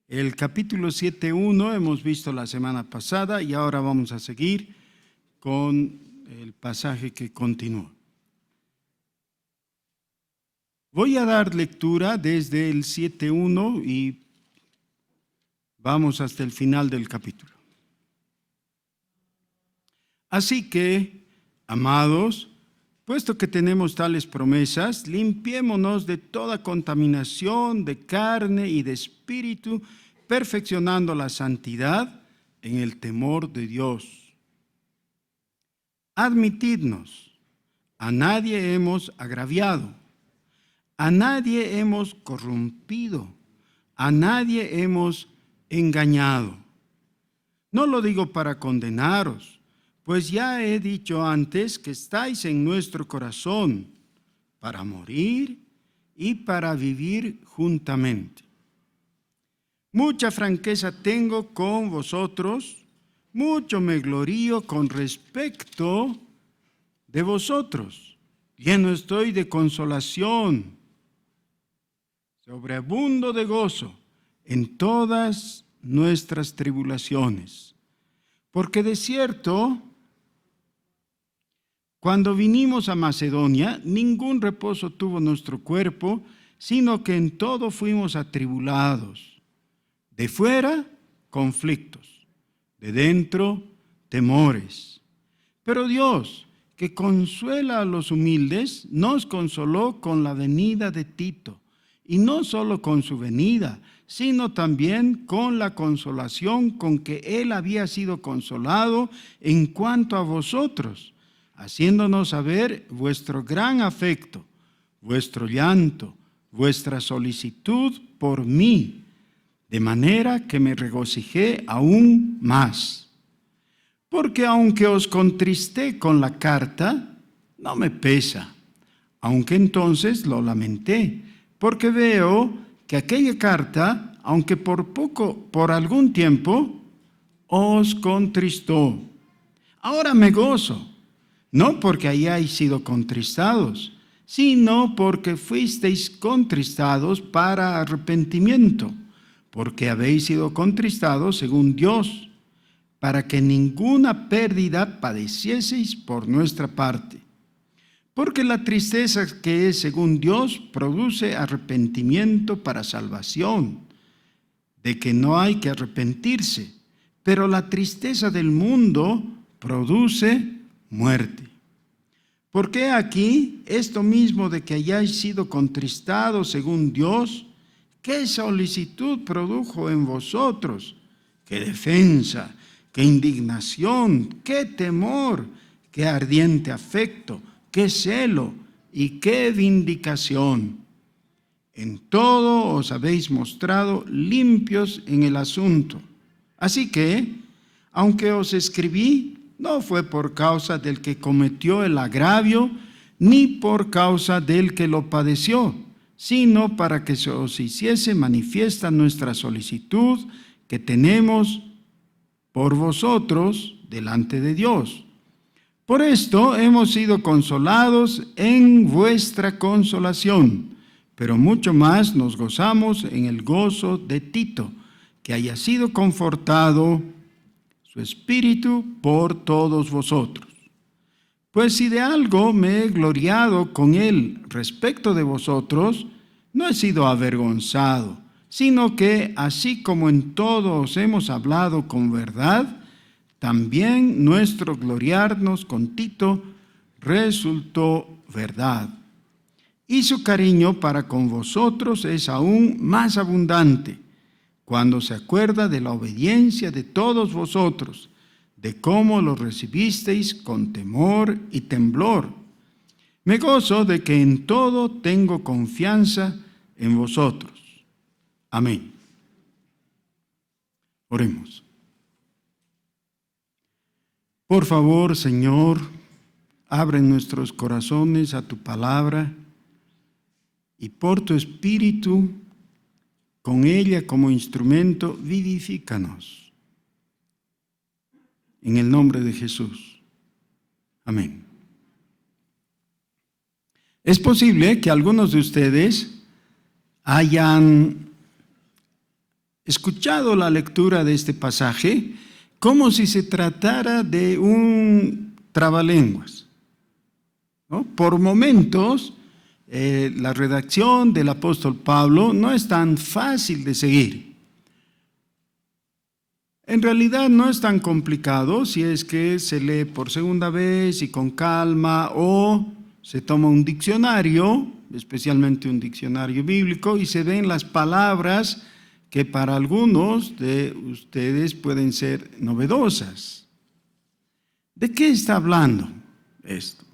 El capítulo 7.1 hemos visto la semana pasada y ahora vamos a seguir con el pasaje que continúa. Voy a dar lectura desde el 7.1 y vamos hasta el final del capítulo. Así que, amados, puesto que tenemos tales promesas, limpiémonos de toda contaminación de carne y de espíritu, perfeccionando la santidad en el temor de Dios. Admitidnos, a nadie hemos agraviado, a nadie hemos corrompido, a nadie hemos engañado. No lo digo para condenaros, pues ya he dicho antes que estáis en nuestro corazón para morir y para vivir juntamente. Mucha franqueza tengo con vosotros, mucho me glorío con respecto de vosotros. Lleno estoy de consolación, sobreabundo de gozo en todas nuestras tribulaciones. Porque de cierto, cuando vinimos a Macedonia, ningún reposo tuvo nuestro cuerpo, sino que en todo fuimos atribulados. De fuera, conflictos; de dentro, temores. Pero Dios, que consuela a los humildes, nos consoló con la venida de Tito, y no solo con su venida, sino también con la consolación con que él había sido consolado en cuanto a vosotros, haciéndonos saber vuestro gran afecto, vuestro llanto, vuestra solicitud por mí, de manera que me regocijé aún más. Porque aunque os contristé con la carta, no me pesa, aunque entonces lo lamenté, porque veo que aquella carta, aunque por algún tiempo, os contristó. Ahora me gozo, no porque hayáis sido contristados, sino porque fuisteis contristados para arrepentimiento, porque habéis sido contristados según Dios, para que ninguna pérdida padecieseis por nuestra parte. Porque la tristeza que es según Dios produce arrepentimiento para salvación, de que no hay que arrepentirse, pero la tristeza del mundo produce muerte. Porque aquí esto mismo de que hayáis sido contristados según Dios, ¿qué solicitud produjo en vosotros? ¿Qué defensa? ¿Qué indignación? ¿Qué temor? ¿Qué ardiente afecto? ¿Qué celo? ¿Y qué vindicación? En todo os habéis mostrado limpios en el asunto. Así que, aunque os escribí, no fue por causa del que cometió el agravio, ni por causa del que lo padeció, sino para que se os hiciese manifiesta nuestra solicitud que tenemos por vosotros delante de Dios. Por esto hemos sido consolados en vuestra consolación, pero mucho más nos gozamos en el gozo de Tito, que haya sido confortado su espíritu por todos vosotros. Pues si de algo me he gloriado con él respecto de vosotros, no he sido avergonzado, sino que así como en todo os hemos hablado con verdad, también nuestro gloriarnos con Tito resultó verdad. Y su cariño para con vosotros es aún más abundante, cuando se acuerda de la obediencia de todos vosotros, de cómo lo recibisteis con temor y temblor. Me gozo de que en todo tengo confianza en vosotros. Amén. Oremos. Por favor, Señor, abre nuestros corazones a tu palabra y por tu Espíritu, con ella como instrumento, vivifícanos. En el nombre de Jesús. Amén. Es posible que algunos de ustedes hayan escuchado la lectura de este pasaje como si se tratara de un trabalenguas, ¿no? Por momentos, la redacción del apóstol Pablo no es tan fácil de seguir. En realidad no es tan complicado si es que se lee por segunda vez y con calma, o se toma un diccionario, especialmente un diccionario bíblico, y se ven las palabras que para algunos de ustedes pueden ser novedosas. ¿De qué está hablando esto?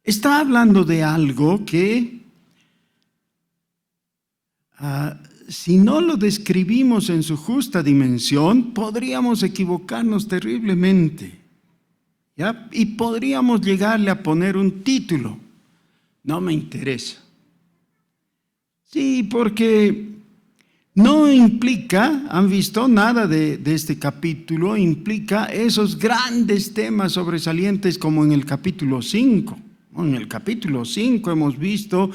Está hablando de algo que, si no lo describimos en su justa dimensión, podríamos equivocarnos terriblemente, ¿ya? Y podríamos llegarle a poner un título: no me interesa. Sí, porque no implica, han visto, nada de este capítulo implica esos grandes temas sobresalientes como en el capítulo 5. En el capítulo 5 hemos visto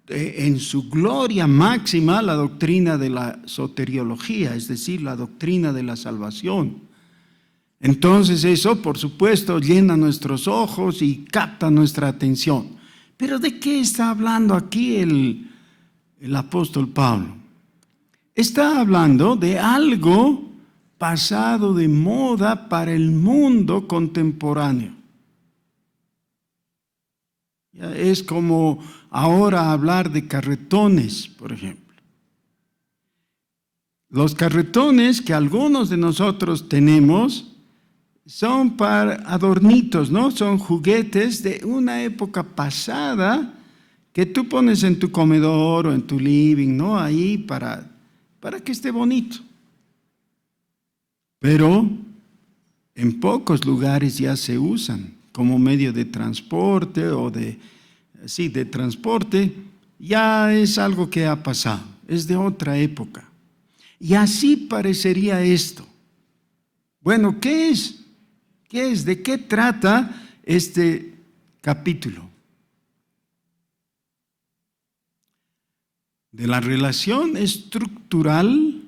en su gloria máxima la doctrina de la soteriología, es decir, la doctrina de la salvación. Entonces eso, por supuesto, llena nuestros ojos y capta nuestra atención. Pero ¿de qué está hablando aquí el apóstol Pablo? Está hablando de algo pasado de moda para el mundo contemporáneo. Es como ahora hablar de carretones, por ejemplo. Los carretones que algunos de nosotros tenemos son para adornitos, ¿no? Son juguetes de una época pasada que tú pones en tu comedor o en tu living, ¿no? Ahí para que esté bonito. Pero en pocos lugares ya se usan como medio de transporte o de transporte. Ya es algo que ha pasado, es de otra época. Y así parecería esto. Bueno, ¿qué es? ¿Qué es? ¿De qué trata este capítulo? De la relación estructural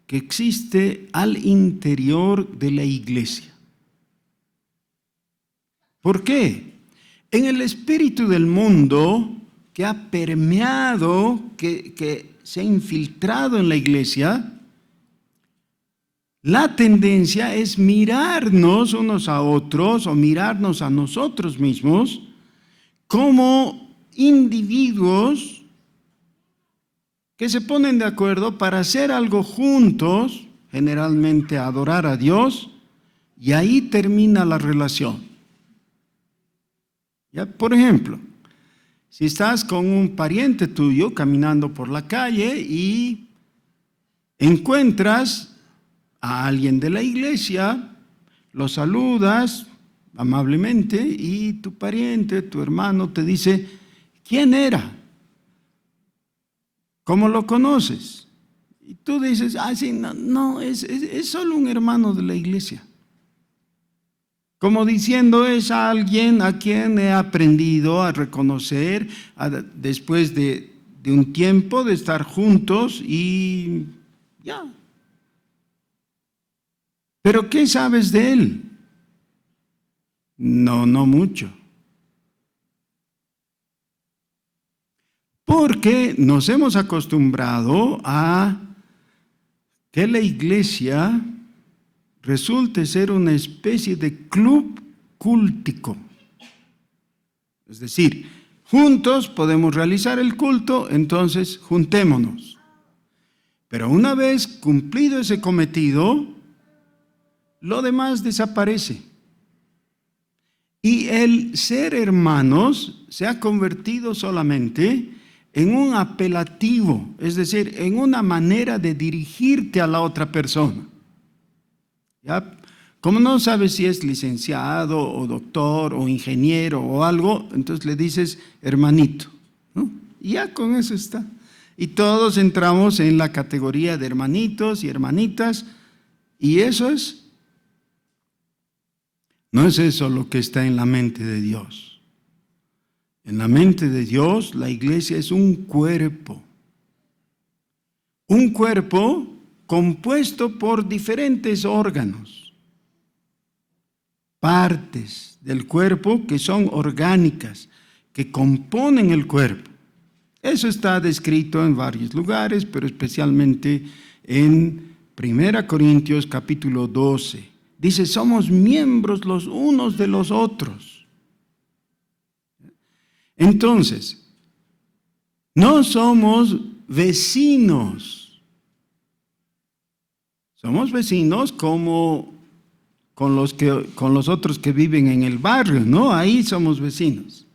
que existe al interior de la iglesia. ¿Por qué? En el espíritu del mundo que ha permeado, que se ha infiltrado en la iglesia, la tendencia es mirarnos unos a otros o mirarnos a nosotros mismos como individuos que se ponen de acuerdo para hacer algo juntos, generalmente adorar a Dios, y ahí termina la relación. ¿Ya? Por ejemplo, si estás con un pariente tuyo caminando por la calle y encuentras a alguien de la iglesia, lo saludas amablemente y tu pariente, tu hermano te dice: ¿quién era? ¿Cómo lo conoces? Y tú dices: sí, no, es solo un hermano de la iglesia. Como diciendo, es alguien a quien he aprendido a reconocer después de un tiempo de estar juntos y ya. ¿Pero qué sabes de él? No mucho. Porque nos hemos acostumbrado a que la iglesia resulte ser una especie de club cúltico. Es decir, juntos podemos realizar el culto, entonces juntémonos. Pero una vez cumplido ese cometido, lo demás desaparece. Y el ser hermanos se ha convertido solamente en un apelativo, es decir, en una manera de dirigirte a la otra persona. ¿Ya? Como no sabes si es licenciado o doctor o ingeniero o algo, entonces le dices hermanito, ¿no? Y ya con eso está. Y todos entramos en la categoría de hermanitos y hermanitas, y eso es. No es eso lo que está en la mente de Dios. En la mente de Dios, la iglesia es un cuerpo. Un cuerpo compuesto por diferentes órganos, partes del cuerpo que son orgánicas, que componen el cuerpo. Eso está descrito en varios lugares, pero especialmente en 1 Corintios capítulo 12. Dice, somos miembros los unos de los otros. Entonces, no somos vecinos. Somos vecinos como con los otros que viven en el barrio, ¿no? Ahí somos vecinos.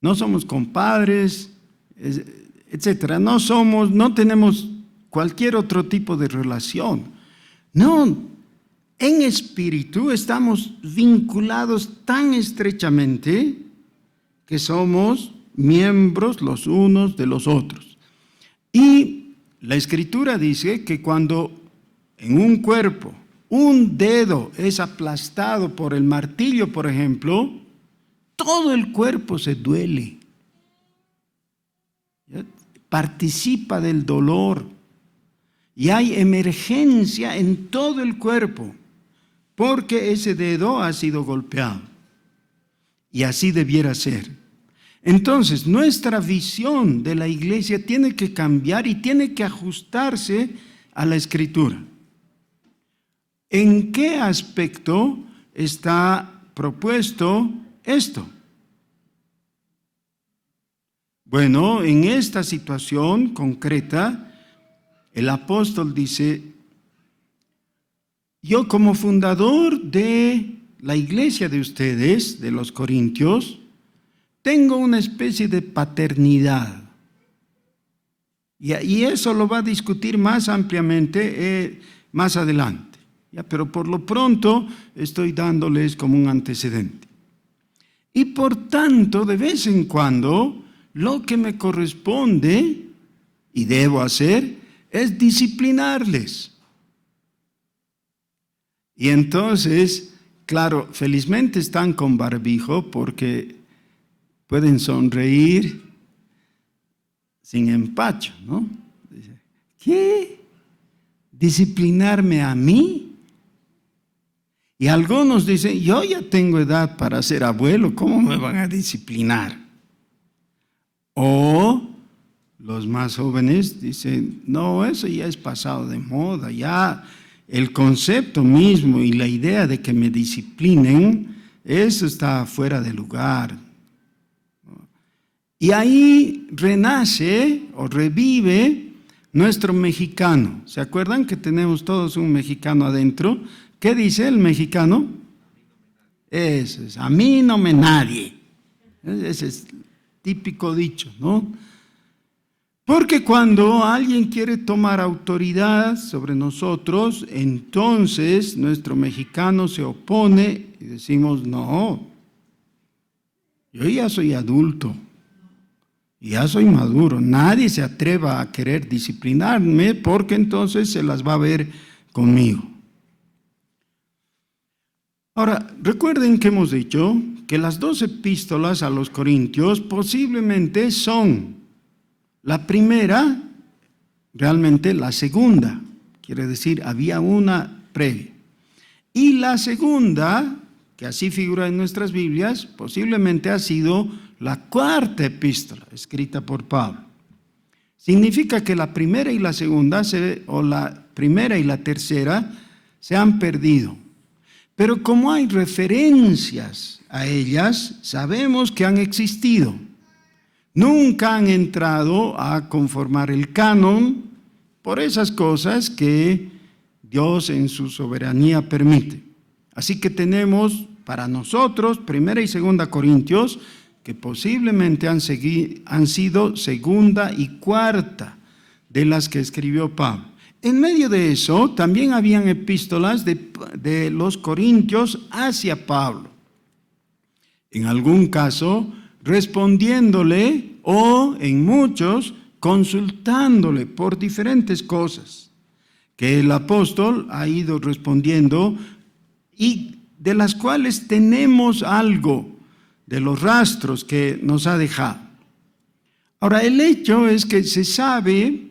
No somos compadres, etcétera. No tenemos cualquier otro tipo de relación. No, en espíritu estamos vinculados tan estrechamente que somos miembros los unos de los otros. Y la Escritura dice que cuando en un cuerpo un dedo es aplastado por el martillo, por ejemplo, todo el cuerpo se duele. Participa del dolor. Y hay emergencia en todo el cuerpo, porque ese dedo ha sido golpeado. Y así debiera ser. Entonces, nuestra visión de la iglesia tiene que cambiar y tiene que ajustarse a la Escritura. ¿En qué aspecto está propuesto esto? Bueno, en esta situación concreta, el apóstol dice, yo como fundador de la iglesia de ustedes, de los Corintios, tengo una especie de paternidad. Y eso lo va a discutir más ampliamente más adelante. Pero por lo pronto estoy dándoles como un antecedente. Y por tanto, de vez en cuando, lo que me corresponde y debo hacer es disciplinarles. Y entonces, claro, felizmente están con barbijo porque pueden sonreír sin empacho, ¿no? ¿Qué? ¿Disciplinarme a mí? Y algunos dicen, yo ya tengo edad para ser abuelo, ¿cómo me van a disciplinar? O los más jóvenes dicen, no, eso ya es pasado de moda, ya el concepto mismo y la idea de que me disciplinen, eso está fuera de lugar. Y ahí renace o revive nuestro mexicano. ¿Se acuerdan que tenemos todos un mexicano adentro? ¿Qué dice el mexicano? Eso es, a mí no me nadie. Ese es típico dicho, ¿no? Porque cuando alguien quiere tomar autoridad sobre nosotros, entonces nuestro mexicano se opone y decimos, no, yo ya soy adulto, ya soy maduro, nadie se atreva a querer disciplinarme porque entonces se las va a ver conmigo. Ahora, recuerden que hemos dicho que las 2 epístolas a los Corintios posiblemente son la primera, realmente la segunda, quiere decir, había una previa. Y la segunda, que así figura en nuestras Biblias, posiblemente ha sido la 4ª epístola escrita por Pablo. Significa que la primera y la segunda, o la primera y la tercera, se han perdido. Pero como hay referencias a ellas, sabemos que han existido. Nunca han entrado a conformar el canon por esas cosas que Dios en su soberanía permite. Así que tenemos para nosotros 1 y 2 Corintios, que posiblemente han sido 2ª y 4ª de las que escribió Pablo. En medio de eso, también habían epístolas de los Corintios hacia Pablo. En algún caso, respondiéndole o en muchos, consultándole por diferentes cosas que el apóstol ha ido respondiendo y de las cuales tenemos algo de los rastros que nos ha dejado. Ahora, el hecho es que se sabe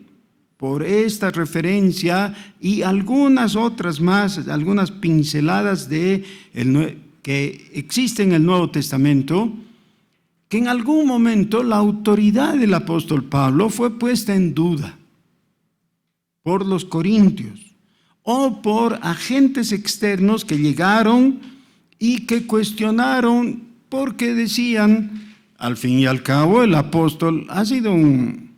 por esta referencia y algunas otras más, algunas pinceladas que existen en el Nuevo Testamento, que en algún momento la autoridad del apóstol Pablo fue puesta en duda por los corintios o por agentes externos que llegaron y que cuestionaron porque decían, al fin y al cabo, el apóstol ha sido un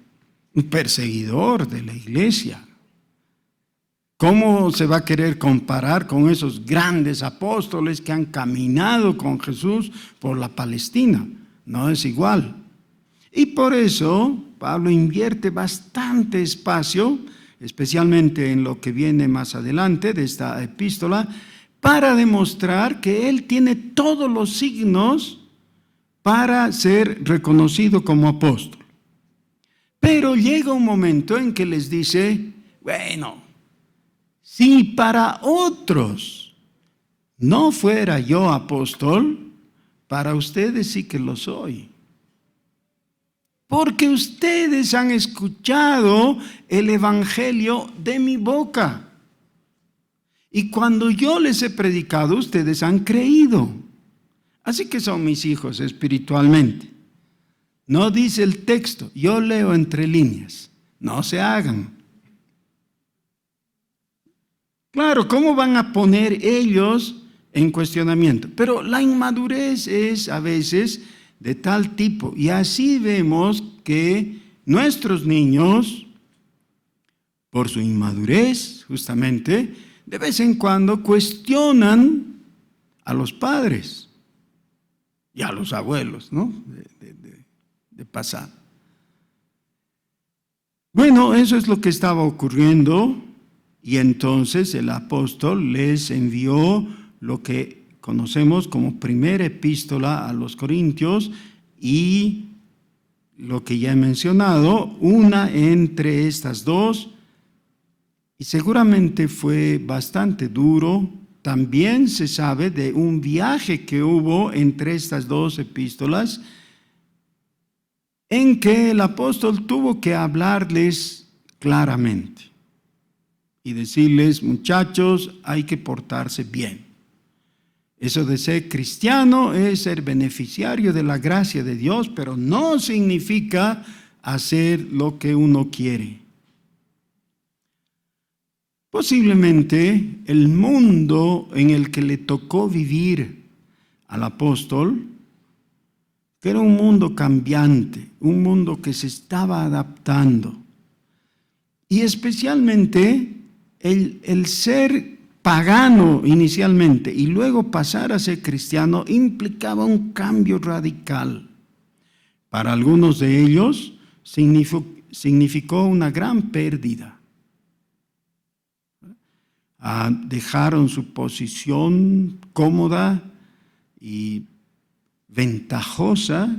perseguidor de la iglesia. ¿Cómo se va a querer comparar con esos grandes apóstoles que han caminado con Jesús por la Palestina? No es igual. Y por eso Pablo invierte bastante espacio, especialmente en lo que viene más adelante de esta epístola, para demostrar que él tiene todos los signos para ser reconocido como apóstol. Pero llega un momento en que les dice, bueno, si para otros no fuera yo apóstol, para ustedes sí que lo soy. Porque ustedes han escuchado el evangelio de mi boca. Y cuando yo les he predicado, ustedes han creído. Así que son mis hijos espiritualmente. No dice el texto, yo leo entre líneas. No se hagan. Claro, ¿cómo van a poner ellos en cuestionamiento? Pero la inmadurez es a veces de tal tipo. Y así vemos que nuestros niños, por su inmadurez justamente, de vez en cuando cuestionan a los padres y a los abuelos, ¿no? De pasado. Bueno, eso es lo que estaba ocurriendo y entonces el apóstol les envió lo que conocemos como primera epístola a los Corintios y lo que ya he mencionado, una entre estas dos, y seguramente fue bastante duro. También se sabe de un viaje que hubo entre estas dos epístolas en que el apóstol tuvo que hablarles claramente y decirles, muchachos, hay que portarse bien. Eso de ser cristiano es ser beneficiario de la gracia de Dios, pero no significa hacer lo que uno quiere. Posiblemente el mundo en el que le tocó vivir al apóstol, que era un mundo cambiante, un mundo que se estaba adaptando, y especialmente el ser pagano inicialmente y luego pasar a ser cristiano implicaba un cambio radical. Para algunos de ellos significó una gran pérdida. Dejaron su posición cómoda y ventajosa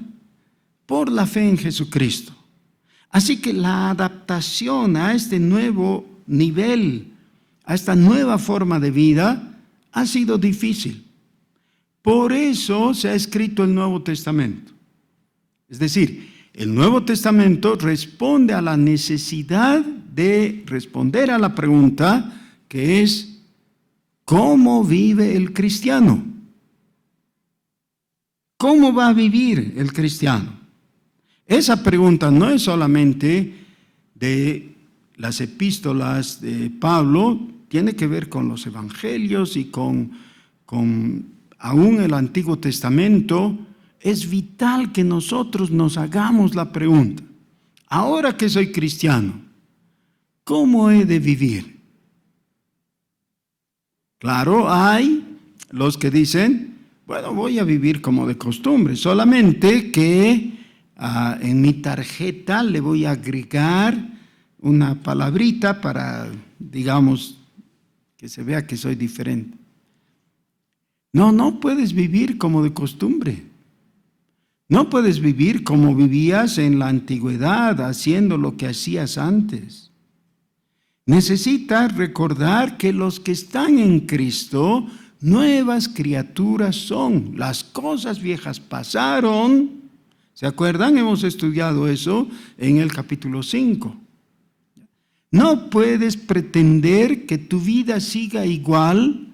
por la fe en Jesucristo. Así que la adaptación a este nuevo nivel, a esta nueva forma de vida, ha sido difícil. Por eso se ha escrito el Nuevo Testamento. Es decir, el Nuevo Testamento responde a la necesidad de responder a la pregunta que es, ¿cómo vive el cristiano? ¿Cómo va a vivir el cristiano? Esa pregunta no es solamente de las epístolas de Pablo, tiene que ver con los evangelios y con aún el Antiguo Testamento. Es vital que nosotros nos hagamos la pregunta, ahora que soy cristiano, ¿cómo he de vivir? Claro, hay los que dicen, bueno, voy a vivir como de costumbre, solamente que en mi tarjeta le voy a agregar una palabrita para, digamos, que se vea que soy diferente. No puedes vivir como de costumbre. No puedes vivir como vivías en la antigüedad, haciendo lo que hacías antes. Necesitas recordar que los que están en Cristo, nuevas criaturas son. Las cosas viejas pasaron. ¿Se acuerdan? Hemos estudiado eso en el capítulo 5. No puedes pretender que tu vida siga igual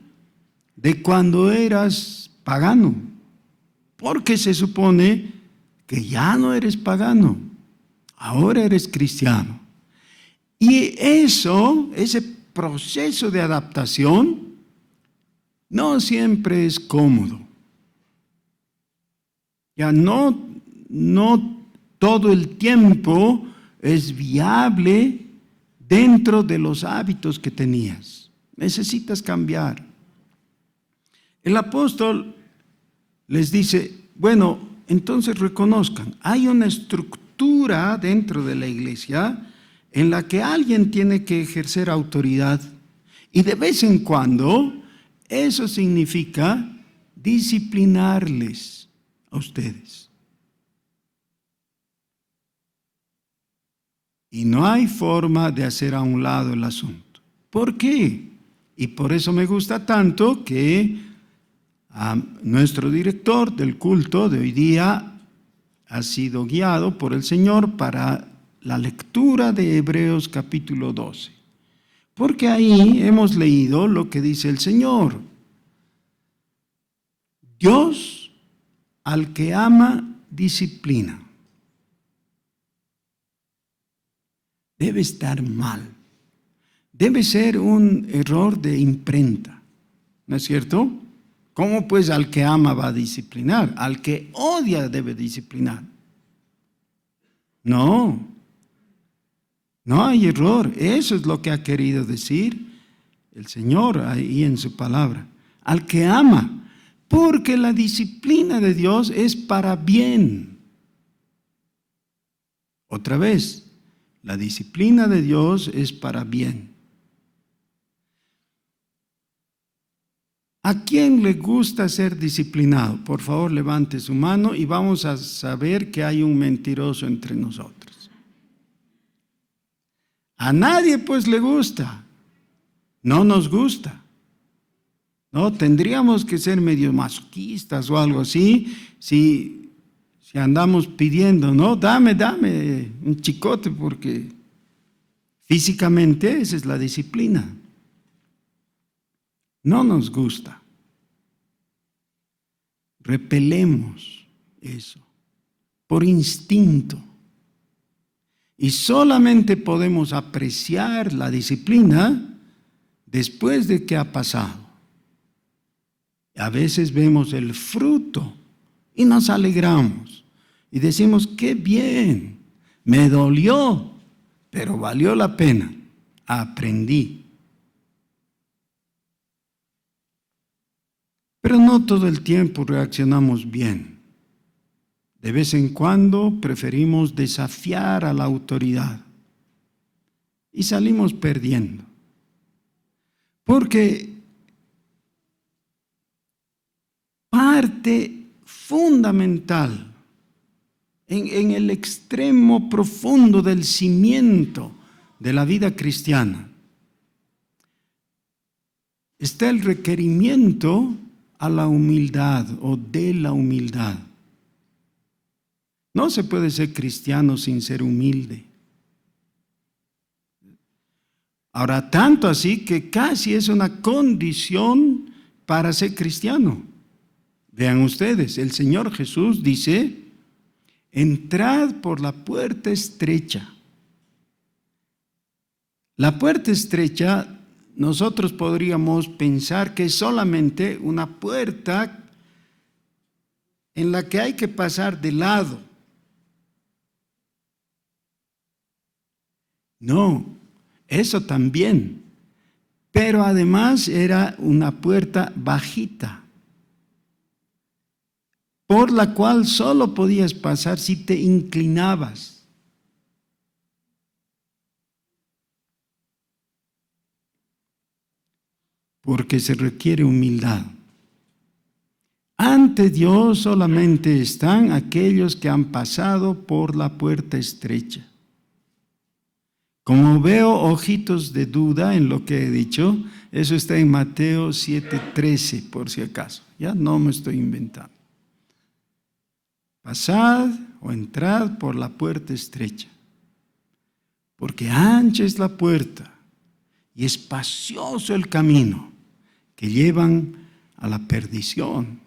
de cuando eras pagano, porque se supone que ya no eres pagano, ahora eres cristiano. Y ese proceso de adaptación, no siempre es cómodo. Ya no todo el tiempo es viable dentro de los hábitos que tenías. Necesitas cambiar. El apóstol les dice, bueno, entonces reconozcan, hay una estructura dentro de la iglesia en la que alguien tiene que ejercer autoridad y de vez en cuando eso significa disciplinarles a ustedes. Y no hay forma de hacer a un lado el asunto. ¿Por qué? Y por eso me gusta tanto que nuestro director del culto de hoy día ha sido guiado por el Señor para la lectura de Hebreos capítulo 12. Porque ahí hemos leído lo que dice el Señor. Dios al que ama disciplina. Debe estar mal. Debe ser un error de imprenta. ¿No es cierto? ¿Cómo pues al que ama va a disciplinar? Al que odia debe disciplinar. No hay error. Eso es lo que ha querido decir el Señor ahí en su palabra. Al que ama, porque la disciplina de Dios es para bien. Otra vez, la disciplina de Dios es para bien. ¿A quién le gusta ser disciplinado? Por favor, levante su mano y vamos a saber que hay un mentiroso entre nosotros. A nadie pues le gusta. No nos gusta. No, tendríamos que ser medio masoquistas o algo así, si andamos pidiendo, no, dame un chicote, porque físicamente esa es la disciplina. No nos gusta. Repelemos eso por instinto. Y solamente podemos apreciar la disciplina después de que ha pasado. A veces vemos el fruto y nos alegramos y decimos, qué bien, me dolió, pero valió la pena, aprendí. Pero no todo el tiempo reaccionamos bien. De vez en cuando preferimos desafiar a la autoridad y salimos perdiendo. Porque parte fundamental en el extremo profundo del cimiento de la vida cristiana está el requerimiento a la humildad o de la humildad. No se puede ser cristiano sin ser humilde. Ahora, tanto así que casi es una condición para ser cristiano. Vean ustedes, el Señor Jesús dice, entrad por la puerta estrecha. La puerta estrecha, nosotros podríamos pensar que es solamente una puerta en la que hay que pasar de lado. No, eso también. Pero además era una puerta bajita, por la cual solo podías pasar si te inclinabas. Porque se requiere humildad. Ante Dios solamente están aquellos que han pasado por la puerta estrecha. Como veo ojitos de duda en lo que he dicho, eso está en Mateo 7:13, por si acaso. Ya no me estoy inventando. Pasad o entrad por la puerta estrecha. porque ancha es la puerta y espacioso el camino que llevan a la perdición,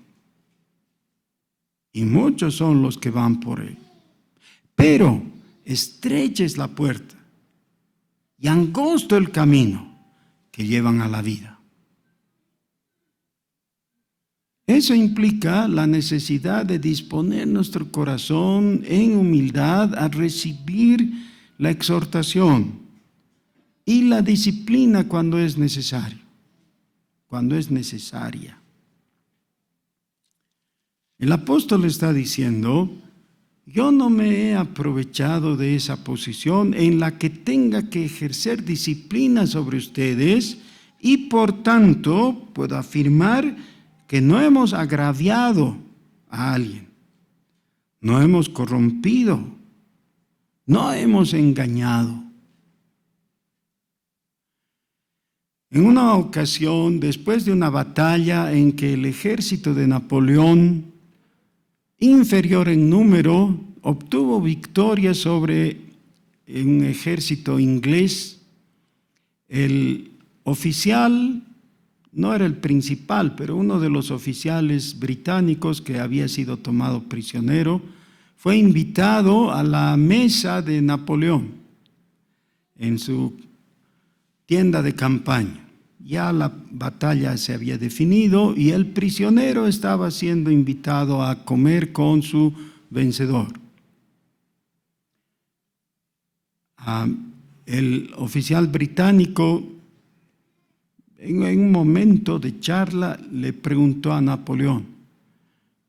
y muchos son los que van por él. Pero estrecha es la puerta y angosto el camino que llevan a la vida. Eso implica la necesidad de disponer nuestro corazón en humildad a recibir la exhortación y la disciplina cuando es necesario, cuando es necesaria. El apóstol está diciendo: yo no me he aprovechado de esa posición en la que tenga que ejercer disciplina sobre ustedes, y por tanto puedo afirmar que no hemos agraviado a alguien, no hemos corrompido, no hemos engañado. En una ocasión, después de una batalla en que el ejército de Napoleón, inferior en número, obtuvo victoria sobre un ejército inglés, el oficial, no era el principal, pero uno de los oficiales británicos que había sido tomado prisionero, fue invitado a la mesa de Napoleón en su tienda de campaña. Ya la batalla se había definido y el prisionero estaba siendo invitado a comer con su vencedor. El oficial británico, en un momento de charla, le preguntó a Napoleón: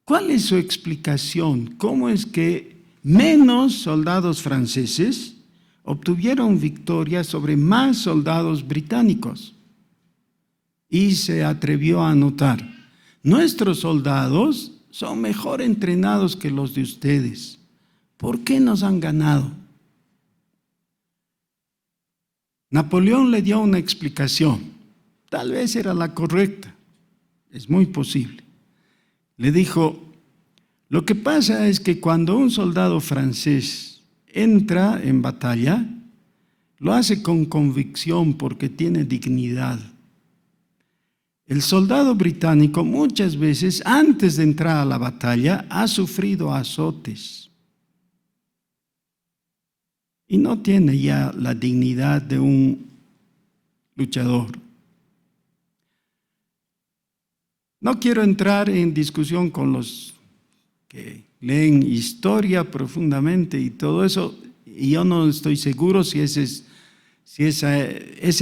¿cuál es su explicación? ¿Cómo es que menos soldados franceses obtuvieron victoria sobre más soldados británicos? Y se atrevió a anotar: nuestros soldados son mejor entrenados que los de ustedes. ¿Por qué nos han ganado? Napoleón le dio una explicación. Tal vez era la correcta, es muy posible. Le dijo: lo que pasa es que cuando un soldado francés entra en batalla, lo hace con convicción porque tiene dignidad. El soldado británico muchas veces, antes de entrar a la batalla, ha sufrido azotes y no tiene ya la dignidad de un luchador. No quiero entrar en discusión con los que leen historia profundamente y todo eso, y yo no estoy seguro si ese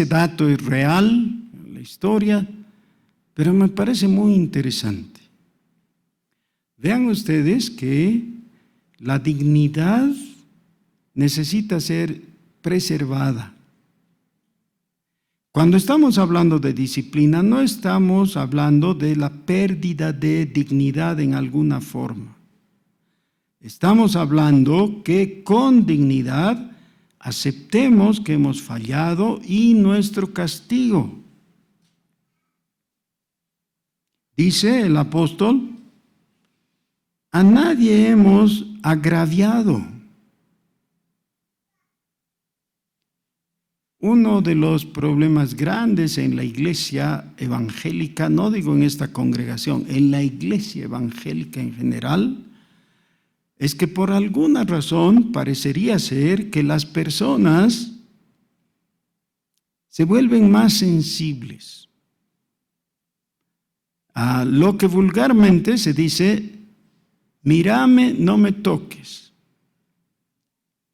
dato es real, la historia, pero me parece muy interesante. Vean ustedes que la dignidad necesita ser preservada. Cuando estamos hablando de disciplina, no estamos hablando de la pérdida de dignidad en alguna forma. Estamos hablando que con dignidad aceptemos que hemos fallado y nuestro castigo. Dice el apóstol: a nadie hemos agraviado. Uno de los problemas grandes en la iglesia evangélica, no digo en esta congregación, en la iglesia evangélica en general, es que por alguna razón parecería ser que las personas se vuelven más sensibles a lo que vulgarmente se dice: mírame, no me toques.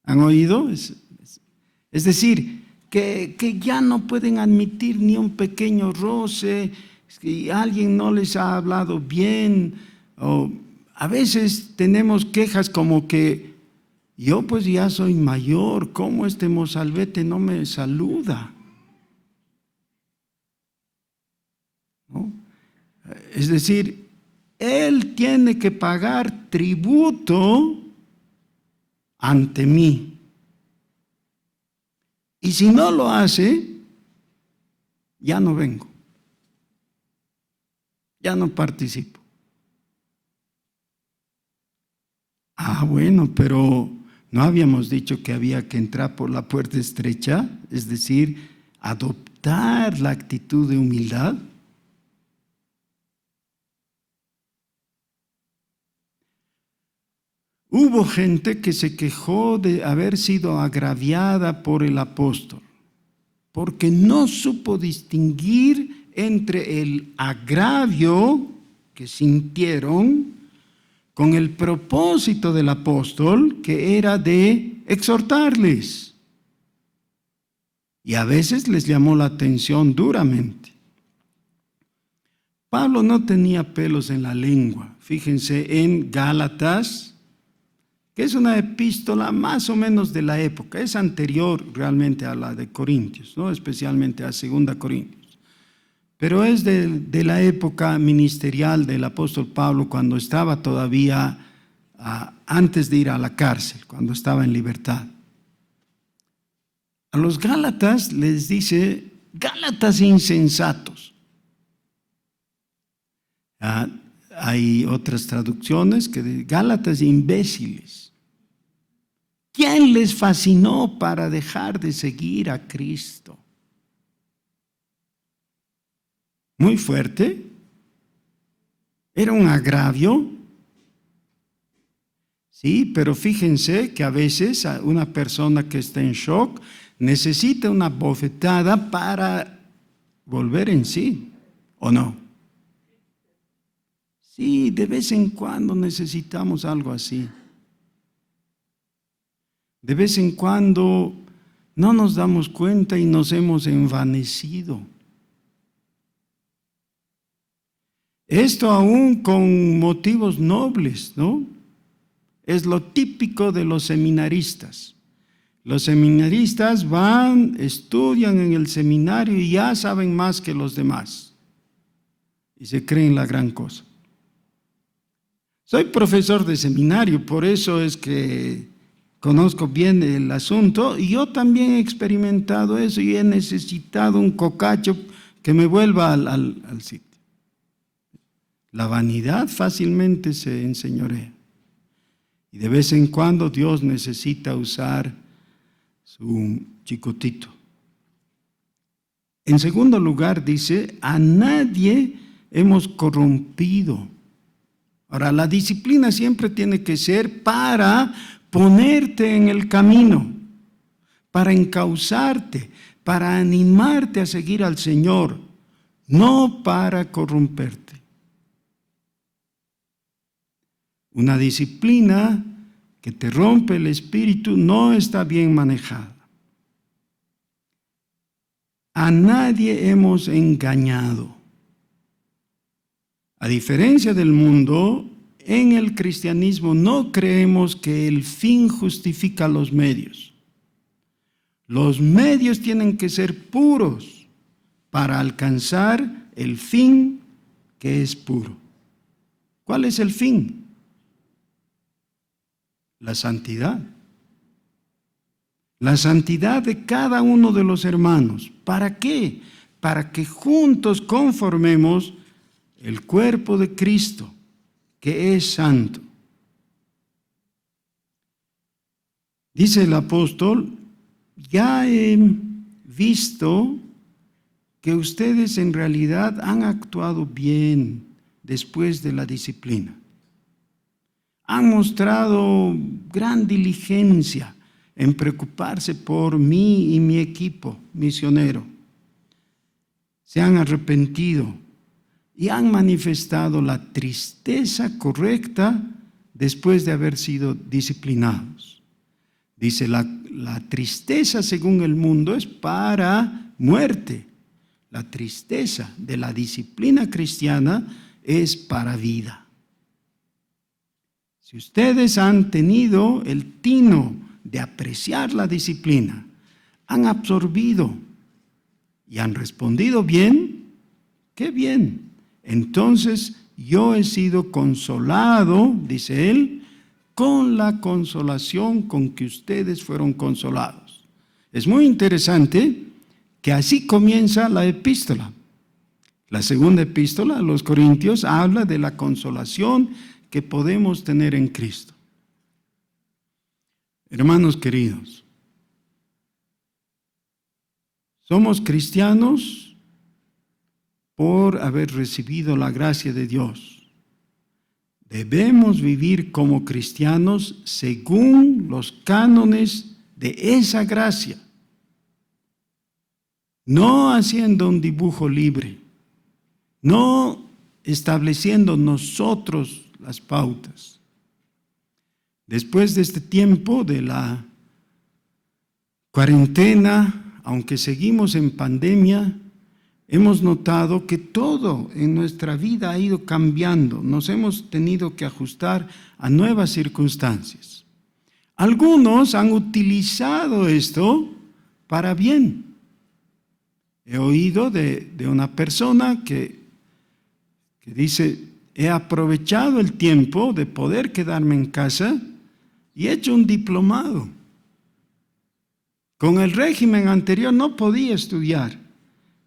¿Han oído? Es decir, que ya no pueden admitir ni un pequeño roce, si alguien no les ha hablado bien, o a veces tenemos quejas como que yo pues ya soy mayor, ¿cómo este mozalbete no me saluda? ¿No? Es decir, él tiene que pagar tributo ante mí. Y si no lo hace, ya no vengo, ya no participo. Bueno, pero ¿No habíamos dicho que había que entrar por la puerta estrecha? Es decir, adoptar la actitud de humildad. Hubo gente que se quejó de haber sido agraviada por el apóstol, porque no supo distinguir entre el agravio que sintieron con el propósito del apóstol, que era de exhortarles. Y a veces les llamó la atención duramente. Pablo no tenía pelos en la lengua. Fíjense en Gálatas, que es una epístola más o menos de la época, es anterior realmente a la de Corintios, ¿no? Especialmente a 2 Corintios. Pero es de la época ministerial del apóstol Pablo, cuando estaba todavía antes de ir a la cárcel, cuando estaba en libertad. A los Gálatas les dice, Gálatas insensatos. Hay otras traducciones que de Gálatas imbéciles. ¿Quién les fascinó para dejar de seguir a Cristo? Muy fuerte. Era un agravio. Sí, pero fíjense que a veces una persona que está en shock necesita una bofetada para volver en sí, ¿o no? Sí, de vez en cuando necesitamos algo así. De vez en cuando no nos damos cuenta y nos hemos envanecido. Esto aún con motivos nobles, ¿no? Es lo típico de los seminaristas. Los seminaristas van, estudian en el seminario y ya saben más que los demás. Y se creen la gran cosa. Soy profesor de seminario, por eso es que conozco bien el asunto, y yo también he experimentado eso y he necesitado un cocacho que me vuelva al sitio. La vanidad fácilmente se enseñorea. Y de vez en cuando Dios necesita usar su chicotito. En segundo lugar dice, a nadie hemos corrompido. Ahora, la disciplina siempre tiene que ser para ponerte en el camino, para encauzarte, para animarte a seguir al Señor, no para corromperte. Una disciplina que te rompe el espíritu no está bien manejada. A nadie hemos engañado. A diferencia del mundo, en el cristianismo no creemos que el fin justifica los medios. Los medios tienen que ser puros para alcanzar el fin que es puro. ¿Cuál es el fin? La santidad. La santidad de cada uno de los hermanos. ¿Para qué? Para que juntos conformemos el cuerpo de Cristo, que es santo. Dice el apóstol, ya he visto que ustedes en realidad han actuado bien después de la disciplina. Han mostrado gran diligencia en preocuparse por mí y mi equipo misionero. Se han arrepentido y han manifestado la tristeza correcta después de haber sido disciplinados. Dice, la tristeza según el mundo es para muerte. La tristeza de la disciplina cristiana es para vida. Si ustedes han tenido el tino de apreciar la disciplina, han absorbido y han respondido bien, ¡qué bien! Entonces yo he sido consolado, dice él, con la consolación con que ustedes fueron consolados. Es muy interesante que así comienza la epístola. La segunda epístola a los Corintios habla de la consolación que podemos tener en Cristo. Hermanos queridos, somos cristianos por haber recibido la gracia de Dios. Debemos vivir como cristianos según los cánones de esa gracia, no haciendo un dibujo libre, no estableciendo nosotros las pautas. Después de este tiempo de la cuarentena, aunque seguimos en pandemia, hemos notado que todo en nuestra vida ha ido cambiando. Nos hemos tenido que ajustar a nuevas circunstancias. Algunos han utilizado esto para bien. He oído de una persona que dice: he aprovechado el tiempo de poder quedarme en casa y he hecho un diplomado. Con el régimen anterior no podía estudiar,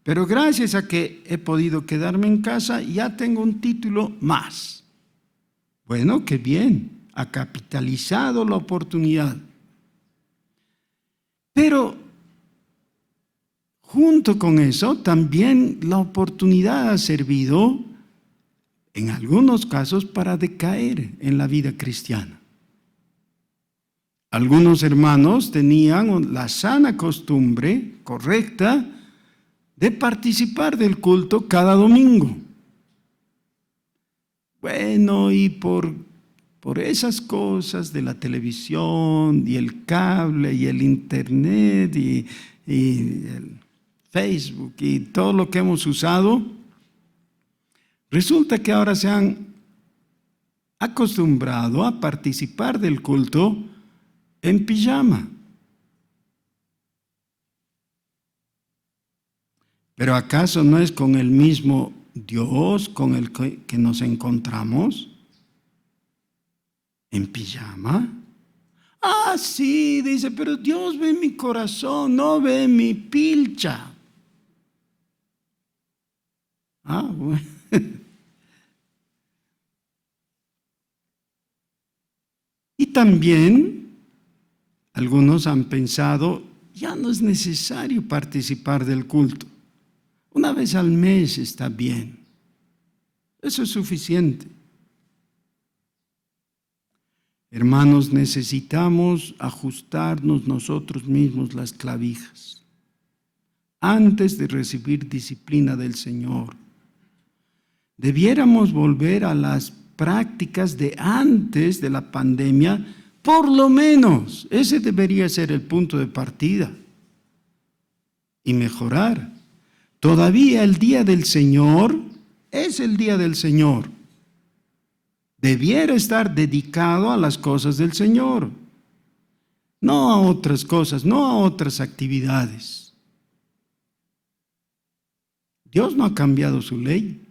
pero gracias a que he podido quedarme en casa ya tengo un título más. Bueno, qué bien, ha capitalizado la oportunidad. Pero junto con eso, también la oportunidad ha servido, en algunos casos, para decaer en la vida cristiana. Algunos hermanos tenían la sana costumbre correcta de participar del culto cada domingo. Bueno, y por esas cosas de la televisión y el cable y el internet y el Facebook y todo lo que hemos usado, resulta que ahora se han acostumbrado a participar del culto en pijama. ¿Pero acaso no es con el mismo Dios con el que nos encontramos? ¿En pijama? Ah, sí, dice, pero Dios ve mi corazón, no ve mi pilcha. Ah, bueno. Y también algunos han pensado: ya no es necesario participar del culto. Una vez al mes está bien. Eso es suficiente. Hermanos, necesitamos ajustarnos nosotros mismos las clavijas antes de recibir disciplina del Señor. Debiéramos volver a las prácticas de antes de la pandemia, por lo menos. Ese debería ser el punto de partida. Y mejorar. Todavía el día del Señor es el día del Señor. Debiera estar dedicado a las cosas del Señor, no a otras cosas, no a otras actividades. Dios no ha cambiado su ley.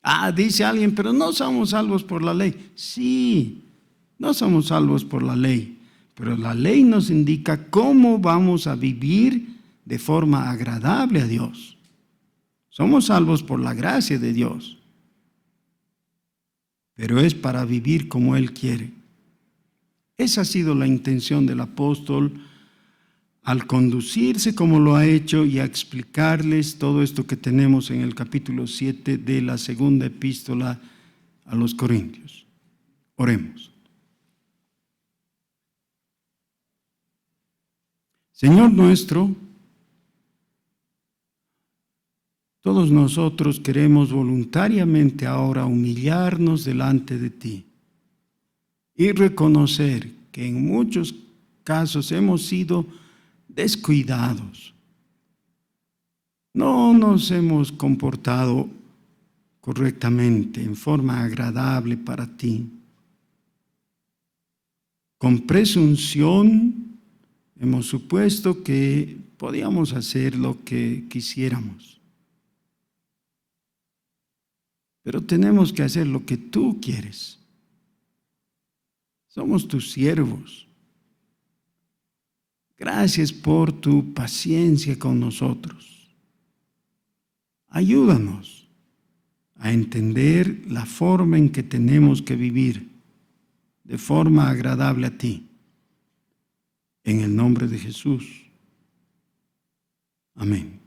Ah, dice alguien, pero no somos salvos por la ley. Sí, no somos salvos por la ley, pero la ley nos indica cómo vamos a vivir de forma agradable a Dios. Somos salvos por la gracia de Dios, pero es para vivir como Él quiere. Esa ha sido la intención del apóstol al conducirse como lo ha hecho y a explicarles todo esto que tenemos en el capítulo 7 de la segunda epístola a los Corintios. Oremos. Señor nuestro, todos nosotros queremos voluntariamente ahora humillarnos delante de ti y reconocer que en muchos casos hemos sido descuidados. No nos hemos comportado correctamente, en forma agradable para ti. Con presunción hemos supuesto que podíamos hacer lo que quisiéramos. Pero tenemos que hacer lo que tú quieres. Somos tus siervos. Gracias por tu paciencia con nosotros. Ayúdanos a entender la forma en que tenemos que vivir de forma agradable a ti. En el nombre de Jesús. Amén.